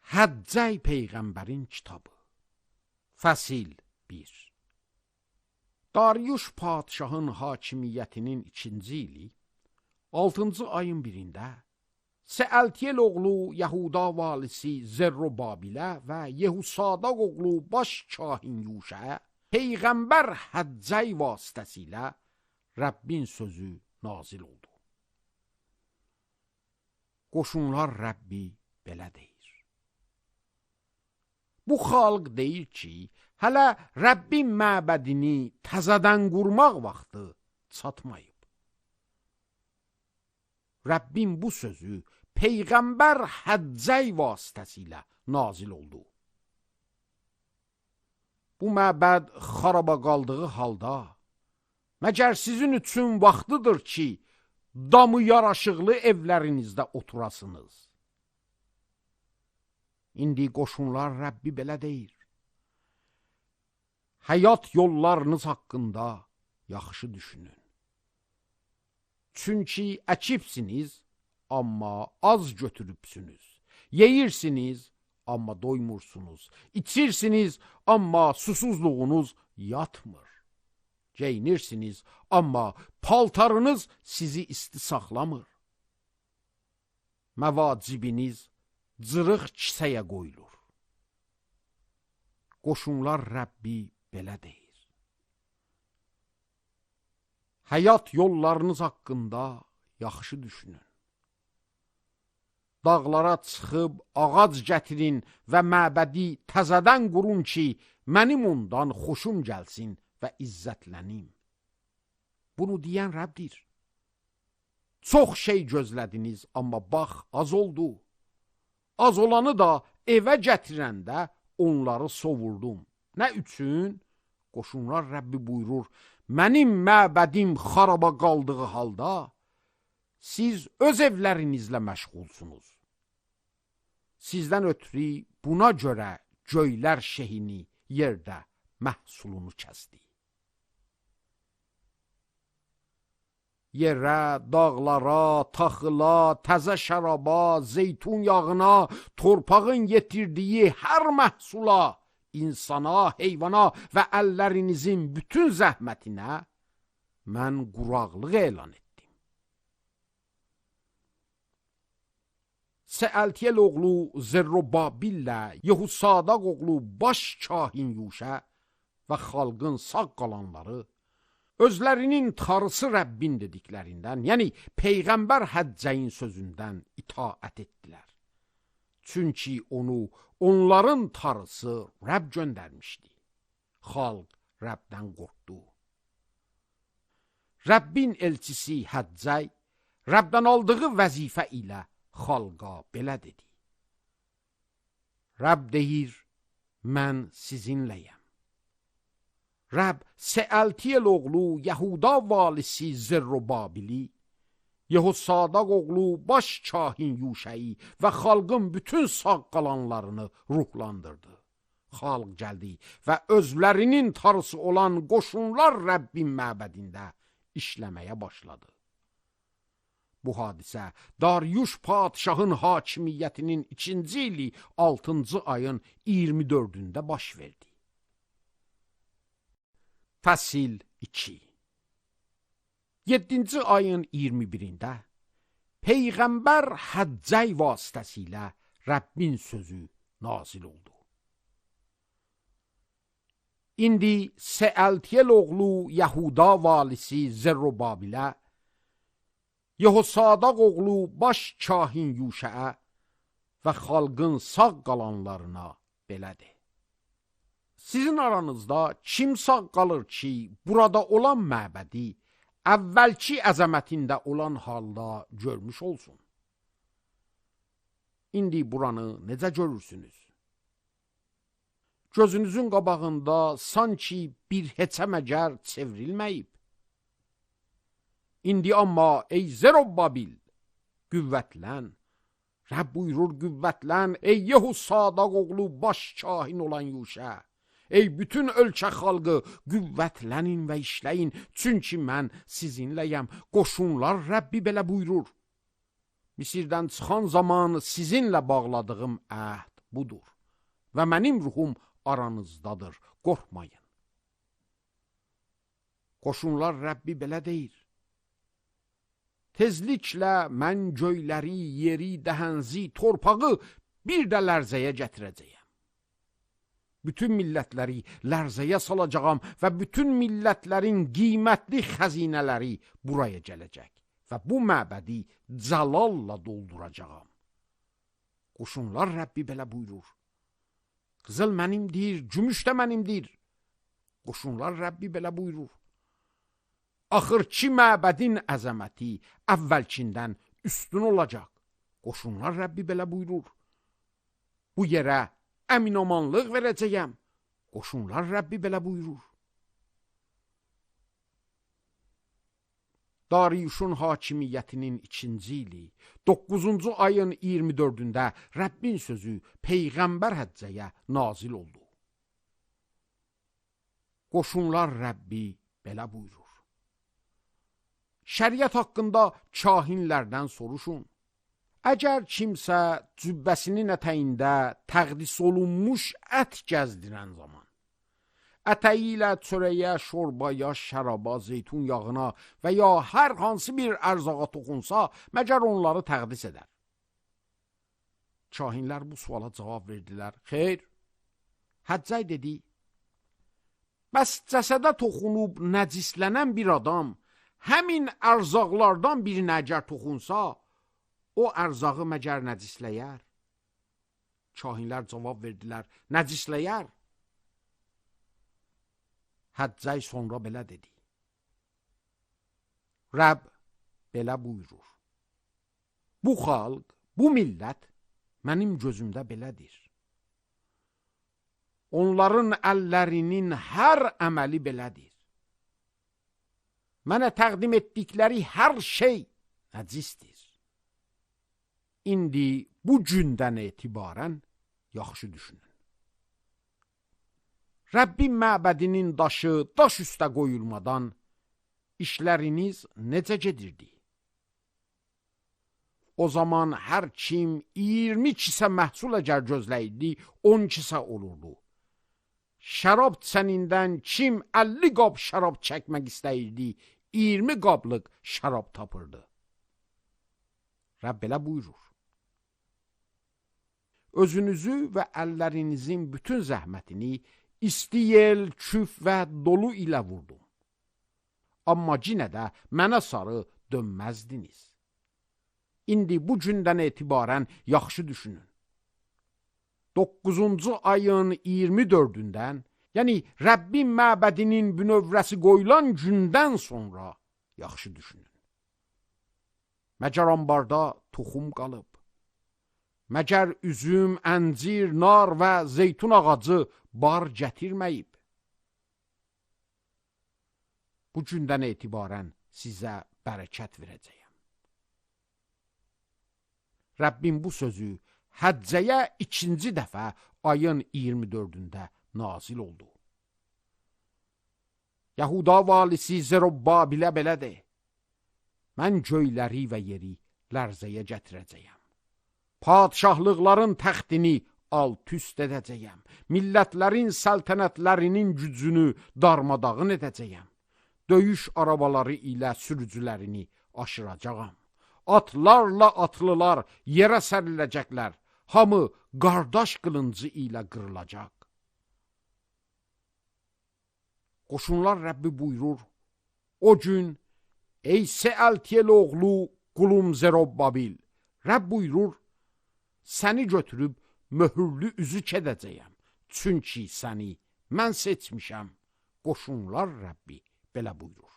Həccəy Peyğəmbərin kitabı. Fəsil 1. Dariuş padşahın hakimiyyətinin 2-ci ili 6-cı ayın 1-də Seəltiyel oğlu Yahuda valisi Zerrubabilə və Yehusadaq oğlu baş kahin Yuşəyə Peyğəmbər Həccəy vasitəsilə Rəbbin sözü nazil oldu. Qoşunlar Rəbbi belə deyir. Bu xalq deyir ki, hələ Rəbbin məbədini təzədən qurmaq vaxtı çatmayıb. Rəbbin bu sözü Peyğəmbər Həccəy vasitəsilə nazil oldu. Bu məbəd xaraba qaldığı halda, məgər sizin üçün vaxtıdır ki, damı yaraşıqlı evlərinizdə oturasınız. İndi qoşunlar Rəbbi belə deyir. Həyat yollarınız haqqında yaxşı düşünün. Çünki əkibsiniz, amma az götürübsünüz. Yeyirsiniz, amma doymursunuz. İçirsiniz, amma susuzluğunuz yatmır. Geyinirsiniz, amma paltarınız sizi isti saxlamır. Məvacibiniz cırıq kisəyə qoyulur. Qoşunlar Rəbbi belə deyir. Həyat yollarınız haqqında yaxşı düşünün. Dağlara çıxıb ağac gətirin və məbədi təzədən qurun ki, mənim ondan xoşum gəlsin və izzətlənim. Bunu deyən Rəbdir. Çox şey gözlədiniz, amma bax, az oldu. Az olanı da evə gətirəndə onları sovurdum. Nə üçün? Qoşunlar Rəbbi buyurur, mənim məbədim xaraba qaldığı halda, siz öz evlərinizlə məşğulsunuz. Sizdən ötürü buna görə göylər şehini yerdə məhsulunu kəsdi. Yerə, dağlara, taxıla, təzə şəraba, zeytun yağına, torpağın yetirdiyi hər məhsula, insana, heyvana və əllərinizin bütün zəhmətinə mən quraqlıq elan etdim. Seəltiyel oğlu Zerrubabillə Yehusadaq oğlu baş kahin Yuşə və xalqın sağ qalanları özlərinin tarısı Rəbbin dediklərindən, yəni Peyğəmbər Həccəyin sözündən itaət etdilər. Çünki onu onların tarısı Rəbb göndərmişdi. Xalq Rəbdən qorxdu. Rəbbin elçisi Həccəy Rəbdən aldığı vəzifə ilə xalqa belə dedi. Rəbb deyir, mən sizinləyəm. Rəbb Seəltiyel oğlu Yahuda valisi Zerrubabili, Yehusadaq oğlu baş kahin Yuşəyi və xalqın bütün sağ qalanlarını ruhlandırdı. Xalq gəldi və özlərinin tarısı olan qoşunlar Rəbbin məbədində işləməyə başladı. Bu hadisə Dariuş padşahın hakimiyyətinin 2-ci ili 6-cı ayın 24-də baş verdi. Fəsil 2. 7-ci ayın 21-də Peyğəmbər Həccəy vasitəsilə Rəbbin sözü nazil oldu. İndi Seəltiyel oğlu Yahuda valisi Zerrubabilə, Yehusadaq oğlu baş kahin Yuşəyə və xalqın sağ qalanlarına belədir. Sizin aranızda kim sağ qalır ki, burada olan məbədi əvvəlki əzəmətində olan halda görmüş olsun? İndi buranı necə görürsünüz? Gözünüzün qabağında sanki bir heçə məgər çevrilməyib. İndi amma ey Zerrubabil, qüvvətlən. Rəbb buyurur, qüvvətlən, ey Yehusadaq oğlu baş kahin olan Yuşə. Ey bütün ölkə xalqı, qüvvətlənin və işləyin, çünki mən sizinləyəm. Qoşunlar Rəbbi belə buyurur. Misirdən çıxan zaman sizinlə bağladığım əhd budur. Və mənim ruhum aranızdadır, qorxmayın. Qoşunlar Rəbbi belə deyir. Tezliklə mən göyləri, yeri, dəhənzi, torpağı bir də lərzəyə gətirəcəyəm. Bütün millətləri lərzəyə salacağam və bütün millətlərin qiymətli xəzinələri buraya gələcək və bu məbədi cəlalla dolduracağam. Qoşunlar Rəbbi belə buyurur. Qızıl mənimdir, gümüş də mənimdir. Qoşunlar Rəbbi belə buyurur. Axırki məbədin əzəməti əvvəlkindən üstün olacaq. Qoşunlar Rəbbi belə buyurur. Bu yerə əminamanlıq verəcəyəm. Qoşunlar Rəbbi belə buyurur. Dariyuşun hakimiyyətinin 2-ci ili, 9-cu ayın 24-də Rəbbin sözü Peyğəmbər Həccəyə nazil oldu. Qoşunlar Rəbbi belə buyurur. Şəriət haqqında kahinlərdən soruşun. Əgər kimsə cübbəsinin ətəyində təqdis olunmuş ət gəzdirən zaman, ətəyi ilə çörəyə, şorbaya, şəraba, zeytun yağına və ya hər hansı bir ərzağa toxunsa, məgər onları təqdis edər. Kahinlər bu suala cavab verdilər. Xeyr. Həccəy dedi, bəs cəsədə toxunub nəcislənən bir adam, həmin ərzaqlardan birinə əgər toxunsa, o ərzağı məgər nəcisləyər? Kahinlər cavab verdilər, nəcisləyər. Həccəy sonra belə dedi. Rəbb belə buyurur. Bu xalq, bu millət mənim gözümdə belədir. Onların əllərinin hər əməli belədir. Mənə təqdim etdikləri hər şey nəcisdir. İndi bu gündən etibarən yaxşı düşünün. Rəbbin məbədinin daşı daş üstə qoyulmadan işləriniz necə gedirdi? O zaman hər kim 20 kisə məhsul əgər gözləyirdi, 10 kisə olurdu. Şərab çənindən kim 50 qab şərab çəkmək istəyirdi, 20 qablıq şərab tapırdı. Rəbb belə buyurur. Özünüzü və əllərinizin bütün zəhmətini isti yel, küf və dolu ilə vurdum. Amma yenə də mənə sarı dönməzdiniz. İndi bu gündən etibarən yaxşı düşünün. 9-cu ayın 24-dən, yəni Rəbbin məbədinin bünövrəsi qoyulan gündən sonra yaxşı düşünün. Məgər ambarda toxum qalıb, məgər üzüm, əncir, nar və zeytun ağacı bar gətirməyib. Bu gündən etibarən sizə bərəkət verəcəyəm. Rəbbin bu sözü Həccəyə 2-ci dəfə ayın 24-də nazil oldu. Yahuda valisi Zerubbabilə belə de. Mən göyləri və yeri lərzəyə gətirəcəyəm. Padşahlıqların təxtini alt-üst edəcəyəm. Millətlərin səltənətlərinin gücünü darmadağın edəcəyəm. Döyüş arabaları ilə sürücülərini aşıracağam. Atlarla atlılar yerə səriləcəklər. Hamı qardaş qılıncı ilə qırılacaq. Qoşunlar Rəbbi buyurur. O gün, ey Sealtiyel oğlu qulum Zerubbabil, Rəbb buyurur, səni götürüb möhürlü üzük edəcəyəm. Çünki səni mən seçmişəm. Qoşunlar Rəbbi belə buyurur.